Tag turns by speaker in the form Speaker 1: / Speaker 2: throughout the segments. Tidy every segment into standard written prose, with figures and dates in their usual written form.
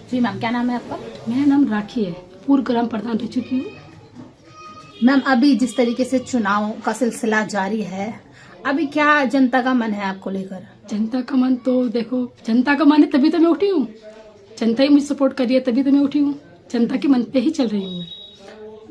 Speaker 1: जी ma'am, क्या नाम है आपका?
Speaker 2: मेरा नाम राखी है, पूर्व ग्राम प्रधान रह चुकी हूँ।
Speaker 1: मैम, अभी जिस तरीके से चुनाव का सिलसिला जारी है, अभी क्या जनता का मन है आपको लेकर?
Speaker 2: जनता का मन तो देखो, जनता का मन है तभी तो मैं उठी हूँ। जनता ही मुझे सपोर्ट कर रही है तभी तो मैं उठी हूँ। जनता के मन पे ही चल रही हूँ मैं।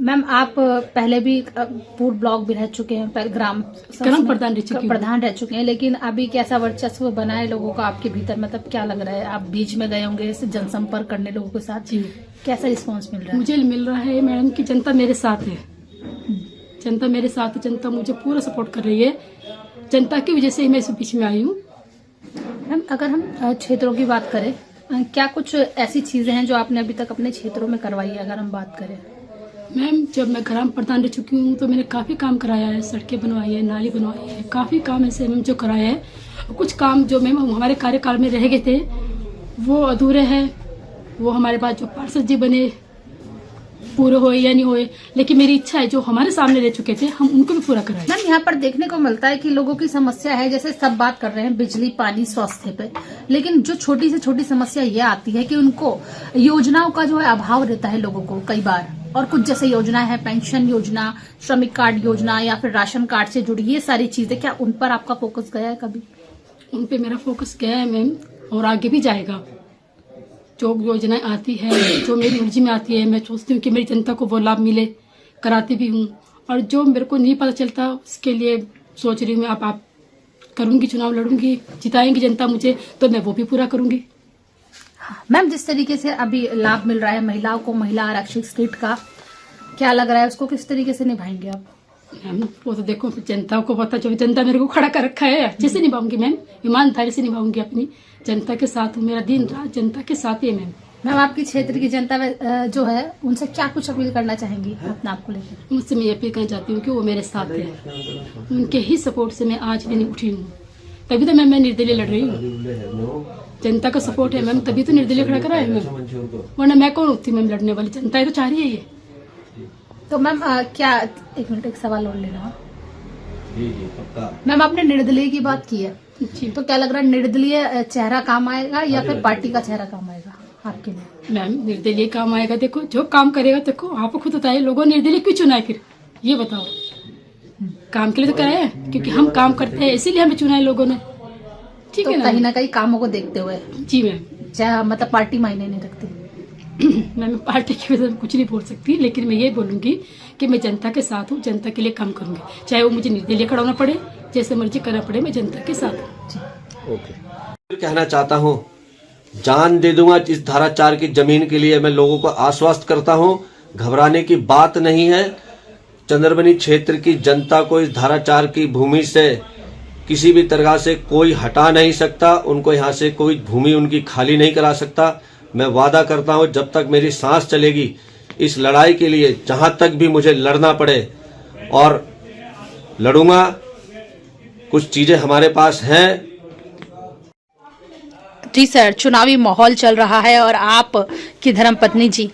Speaker 1: मैम, आप पहले भी पूर्व ब्लॉक भी रह चुके हैं, ग्राम
Speaker 2: प्रधान रह चुकी हूँ।
Speaker 1: प्रधान रह चुके हैं, लेकिन अभी कैसा वर्चस्व बना है लोगों का आपके भीतर? मतलब क्या लग रहा है? आप बीच में गए होंगे जनसंपर्क करने लोगों के साथ,
Speaker 2: जी,
Speaker 1: कैसा रिस्पॉन्स मिल रहा है?
Speaker 2: मुझे मिल रहा है मैडम की जनता मेरे साथ है। जनता मेरे साथ है, जनता मुझे पूरा सपोर्ट कर रही है। जनता की वजह से ही मैं इस बीच में आई हूँ।
Speaker 1: मैम, अगर हम क्षेत्रों की बात करें, क्या कुछ ऐसी चीजें हैं जो आपने अभी तक अपने क्षेत्रों में करवाई है? अगर हम बात करें
Speaker 2: मैम, जब मैं ग्राम प्रधान रह चुकी हूँ तो मैंने काफ़ी काम कराया है। सड़कें बनवाई है, नाली बनवाई है, काफ़ी काम ऐसे मैम जो कराया है। कुछ काम जो मैम हमारे कार्यकाल में रह गए थे वो अधूरे हैं। वो हमारे पास जो पार्षद जी बने पूरे होए या नहीं होए, लेकिन मेरी इच्छा है जो हमारे सामने रह चुके थे हम उनको भी पूरा कराएं।
Speaker 1: मैम, यहाँ पर देखने को मिलता है कि लोगों की समस्या है, जैसे सब बात कर रहे हैं बिजली, पानी, स्वास्थ्य पे, लेकिन जो छोटी से छोटी समस्या ये आती है कि उनको योजनाओं का जो है अभाव रहता है लोगों को कई बार। और कुछ जैसे योजनाएं हैं, पेंशन योजना, श्रमिक कार्ड योजना या फिर राशन कार्ड से जुड़ी ये सारी चीजें, क्या उन पर आपका फोकस गया है कभी?
Speaker 2: उन पे मेरा फोकस गया है मैम, और आगे भी जाएगा। जो योजनाएं आती है, जो मेरी मर्जी में आती है, मैं सोचती हूँ कि मेरी जनता को वो लाभ मिले, कराती भी हूँ। और जो मेरे को नहीं पता चलता उसके लिए सोच रही हूँ मैं, आप करूँगी, चुनाव लड़ूंगी, जिताएंगी जनता मुझे तो मैं वो भी पूरा करूँगी।
Speaker 1: मैम, जिस तरीके से अभी लाभ मिल रहा है महिलाओं को, महिला आरक्षित सीट का, क्या लग रहा है उसको किस तरीके से निभाएंगे आप?
Speaker 2: मैम, वो तो देखो जनता को पता, जो जनता मेरे को खड़ा कर रखा है अच्छे से निभाऊंगी मैम, ईमानदारी से निभाऊंगी। अपनी जनता के साथ हूँ, मेरा दिन रात जनता के साथ ही है मैम।
Speaker 1: मैम, आपकी क्षेत्र की जनता जो है उनसे क्या कुछ अपील करना चाहेंगी अपने आप को लेकर?
Speaker 2: उनसे मैं अपील करना चाहती हूँ कि वो मेरे साथ है। उनके ही सपोर्ट से मैं आज भी नहीं उठी हूँ, तभी तो मैं निर्दलीय लड़ रही हूँ। जनता का सपोर्ट है मैम, तभी तो निर्दलीय खड़ा करा है मैम, वरना मैं कौन होती मैम लड़ने वाली? जनता ही तो चाह रही है ये।
Speaker 1: तो मैम, क्या एक मिनट, एक सवाल और लेना। मैम, आपने निर्दलीय की बात की है, तो क्या लग रहा है निर्दलीय चेहरा काम आएगा या फिर पार्टी का चेहरा काम आएगा आपके लिए?
Speaker 2: मैम, निर्दलीय काम आएगा। देखो जो काम करेगा, देखो आप खुद बताइए, लोगों ने निर्दलीय क्यों चुना है फिर? ये बताओ। काम के लिए तो कराया है, क्योंकि हम काम करते हैं इसीलिए हमें चुना है लोगों ने। ठीक है ना?
Speaker 1: कहीं ना कहीं कामों को देखते हुए।
Speaker 2: जी मैम,
Speaker 1: चाहे मतलब पार्टी मायने नहीं रखती।
Speaker 2: मैं पार्टी की वजह से कुछ नहीं बोल सकती, लेकिन मैं ये बोलूंगी कि मैं जनता के साथ हूँ, जनता के लिए काम करूंगी, चाहे वो मुझे निर्दलीय खड़ा होना पड़े, जैसे मर्जी करना पड़े, मैं जनता के साथ हूँ।
Speaker 3: ओके। कहना चाहता हूँ, जान दे दूंगा इस धारा 4 की जमीन के लिए। मैं लोगों को आश्वस्त करता हूँ, घबराने की बात नहीं है। चंद्रबनी क्षेत्र की जनता को इस धारा 4 की भूमि से किसी भी तरह से कोई हटा नहीं सकता। उनको यहाँ से कोई भूमि उनकी खाली नहीं करा सकता। मैं वादा करता हूँ, जब तक मेरी सांस चलेगी इस लड़ाई के लिए, जहां तक भी मुझे लड़ना पड़े और लड़ूंगा। कुछ चीजें हमारे पास हैं।
Speaker 1: जी सर, चुनावी माहौल चल रहा है और आप की धर्मपत्नी जी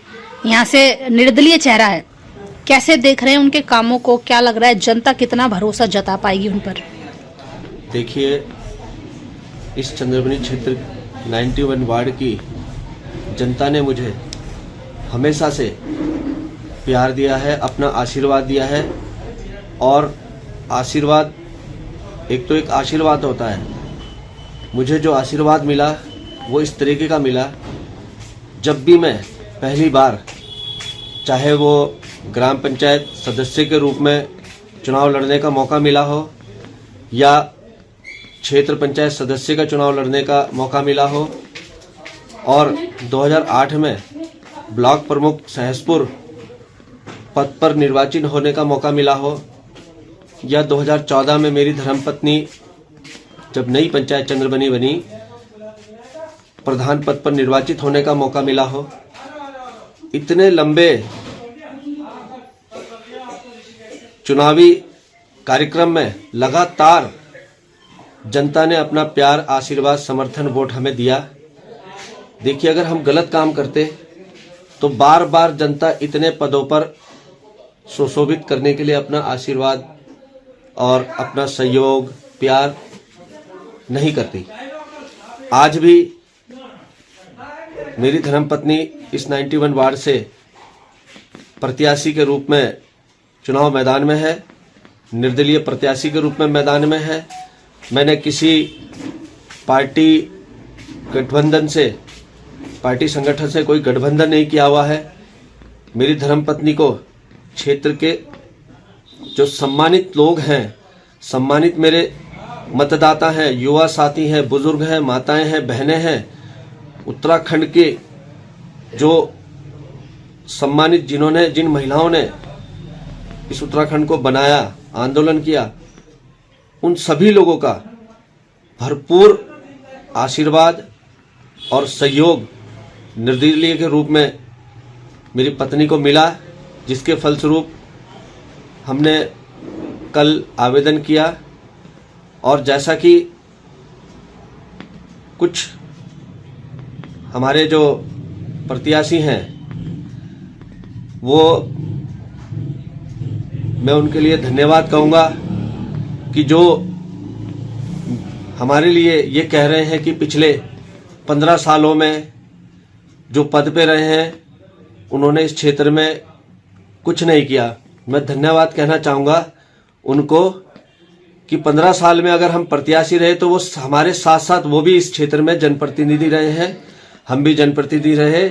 Speaker 1: यहाँ से निर्दलीय चेहरा है, कैसे देख रहे हैं उनके कामों को? क्या लग रहा है जनता कितना भरोसा जता पाएगी उन पर?
Speaker 3: देखिए, इस चंद्रबनी क्षेत्र 91 वार्ड की जनता ने मुझे हमेशा से प्यार दिया है, अपना आशीर्वाद दिया है। और आशीर्वाद एक आशीर्वाद होता है। मुझे जो आशीर्वाद मिला वो इस तरीके का मिला, जब भी मैं पहली बार, चाहे वो ग्राम पंचायत सदस्य के रूप में चुनाव लड़ने का मौका मिला हो या क्षेत्र पंचायत सदस्य का चुनाव लड़ने का मौका मिला हो, और 2008 में ब्लॉक प्रमुख सहसपुर पद पर निर्वाचित होने का मौका मिला हो, या 2014 में मेरी धर्मपत्नी जब नई पंचायत चंद्रबनी बनी प्रधान पद पर निर्वाचित होने का मौका मिला हो। इतने लंबे चुनावी कार्यक्रम में लगातार जनता ने अपना प्यार, आशीर्वाद, समर्थन, वोट हमें दिया। देखिए, अगर हम गलत काम करते तो बार बार जनता इतने पदों पर सुशोभित करने के लिए अपना आशीर्वाद और अपना सहयोग, प्यार नहीं करती। आज भी मेरी धर्मपत्नी इस 91 वार्ड से प्रत्याशी के रूप में चुनाव मैदान में है, निर्दलीय प्रत्याशी के रूप में मैदान में है। मैंने किसी पार्टी गठबंधन से, पार्टी संगठन से कोई गठबंधन नहीं किया हुआ है। मेरी धर्मपत्नी को क्षेत्र के जो सम्मानित लोग हैं, सम्मानित मेरे मतदाता हैं, युवा साथी हैं, बुजुर्ग हैं, माताएं हैं, बहनें हैं, उत्तराखंड के जो सम्मानित जिन महिलाओं ने इस उत्तराखंड को बनाया, आंदोलन किया, उन सभी लोगों का भरपूर आशीर्वाद और सहयोग निर्दलीय के रूप में मेरी पत्नी को मिला, जिसके फलस्वरूप हमने कल आवेदन किया। और जैसा कि कुछ हमारे जो प्रत्याशी हैं, वो मैं उनके लिए धन्यवाद कहूँगा कि जो हमारे लिए ये कह रहे हैं कि पिछले 15 सालों में जो पद पे रहे हैं उन्होंने इस क्षेत्र में कुछ नहीं किया। मैं धन्यवाद कहना चाहूँगा उनको कि 15 साल में अगर हम प्रत्याशी रहे तो वो हमारे साथ साथ वो भी इस क्षेत्र में जनप्रतिनिधि रहे हैं, हम भी जनप्रतिनिधि रहे।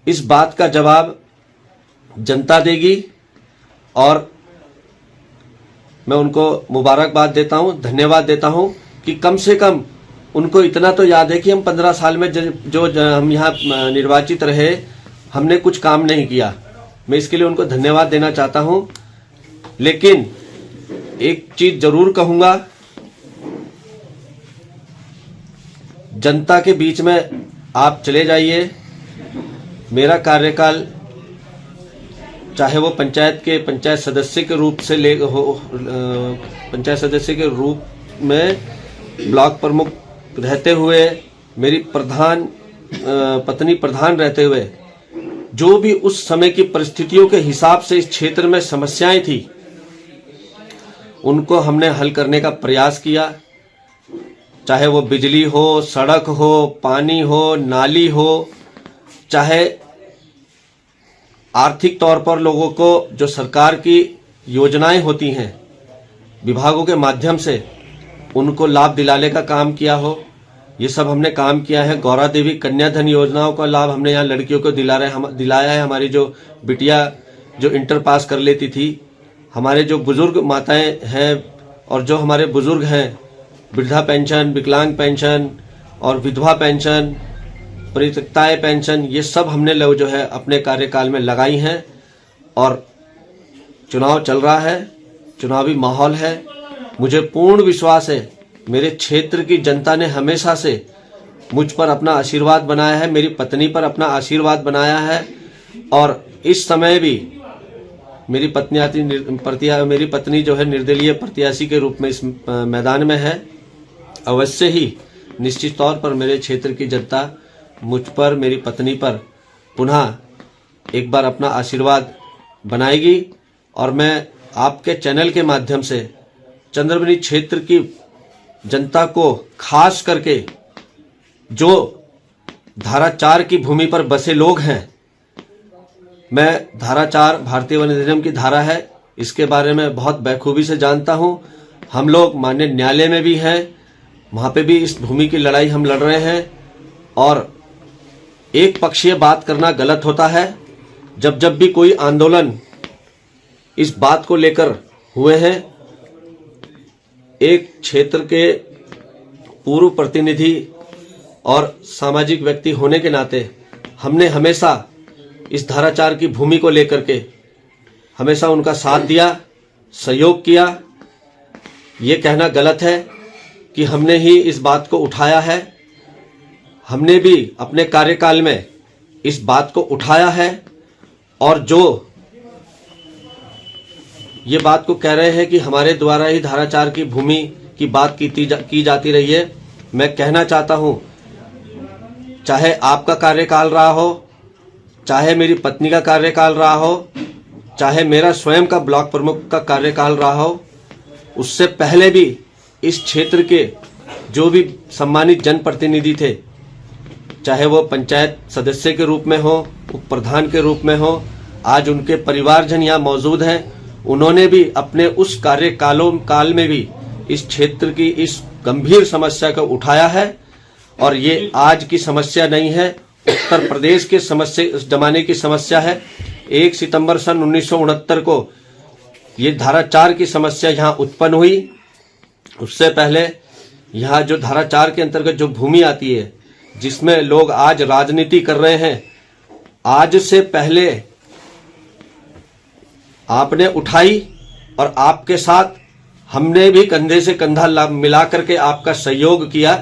Speaker 3: इस बात का जवाब जनता देगी और मैं उनको मुबारकबाद देता हूं, धन्यवाद देता हूं कि कम से कम उनको इतना तो याद है कि हम 15 साल में जो हम यहाँ निर्वाचित रहे, हमने कुछ काम नहीं किया। मैं इसके लिए उनको धन्यवाद देना चाहता हूं। लेकिन एक चीज जरूर कहूंगा, जनता के बीच में आप चले जाइए। मेरा कार्यकाल चाहे वो पंचायत सदस्य के रूप से पंचायत सदस्य के रूप में ब्लॉक प्रमुख रहते हुए, मेरी पत्नी प्रधान रहते हुए, जो भी उस समय की परिस्थितियों के हिसाब से इस क्षेत्र में समस्याएं थी उनको हमने हल करने का प्रयास किया। चाहे वो बिजली हो, सड़क हो, पानी हो, नाली हो, चाहे आर्थिक तौर पर लोगों को जो सरकार की योजनाएं होती हैं विभागों के माध्यम से उनको लाभ दिलाने का काम किया हो, ये सब हमने काम किया है। गौरा देवी कन्या धन योजनाओं का लाभ हमने यहाँ लड़कियों को दिलाया है। हमारी जो बिटिया जो इंटर पास कर लेती थी, हमारे जो बुजुर्ग माताएं हैं और जो हमारे बुजुर्ग हैं, वृद्धा पेंशन, विकलांग पेंशन और विधवा पेंशन, परित्यक्ताएं पेंशन, ये सब हमने जो है अपने कार्यकाल में लगाई हैं। और चुनाव चल रहा है, चुनावी माहौल है। मुझे पूर्ण विश्वास है मेरे क्षेत्र की जनता ने हमेशा से मुझ पर अपना आशीर्वाद बनाया है, मेरी पत्नी पर अपना आशीर्वाद बनाया है। और इस समय भी मेरी पत्नी जो है निर्दलीय प्रत्याशी के रूप में इस मैदान में है। अवश्य ही निश्चित तौर पर मेरे क्षेत्र की जनता मुझ पर, मेरी पत्नी पर पुनः एक बार अपना आशीर्वाद बनाएगी। और मैं आपके चैनल के माध्यम से चंद्रबनी क्षेत्र की जनता को, खास करके जो धारा 4 की भूमि पर बसे लोग हैं, मैं धारा 4 भारतीय वन अधिनियम की धारा है, इसके बारे में बहुत बखूबी से जानता हूं। हम लोग माननीय न्यायालय में भी हैं, वहां पे भी इस भूमि की लड़ाई हम लड़ रहे हैं। और एक पक्षीय बात करना गलत होता है। जब भी कोई आंदोलन इस बात को लेकर हुए हैं, एक क्षेत्र के पूर्व प्रतिनिधि और सामाजिक व्यक्ति होने के नाते हमने हमेशा इस धारा 4 की भूमि को लेकर के हमेशा उनका साथ दिया, सहयोग किया। ये कहना गलत है कि हमने ही इस बात को उठाया है। हमने भी अपने कार्यकाल में इस बात को उठाया है। और जो ये बात को कह रहे हैं कि हमारे द्वारा ही धारा 4 की भूमि की बात की जाती रही है, मैं कहना चाहता हूं, चाहे आपका कार्यकाल रहा हो, चाहे मेरी पत्नी का कार्यकाल रहा हो, चाहे मेरा स्वयं का ब्लॉक प्रमुख का कार्यकाल रहा हो, उससे पहले भी इस क्षेत्र के जो भी सम्मानित जनप्रतिनिधि थे, चाहे वो पंचायत सदस्य के रूप में हो, उप प्रधान के रूप में हो, आज उनके परिवारजन यहाँ मौजूद हैं। उन्होंने भी अपने उस काल में भी इस क्षेत्र की इस गंभीर समस्या को उठाया है और ये आज की समस्या नहीं है, उत्तर प्रदेश के इस जमाने की समस्या है। 1 सितंबर सन 1969 को ये धारा 4 की समस्या यहाँ उत्पन्न हुई। उससे पहले यहाँ जो धारा 4 के अंतर्गत जो भूमि आती है, जिसमें लोग आज राजनीति कर रहे हैं, आज से पहले आपने उठाई और आपके साथ हमने भी कंधे से कंधा मिला करके आपका सहयोग किया।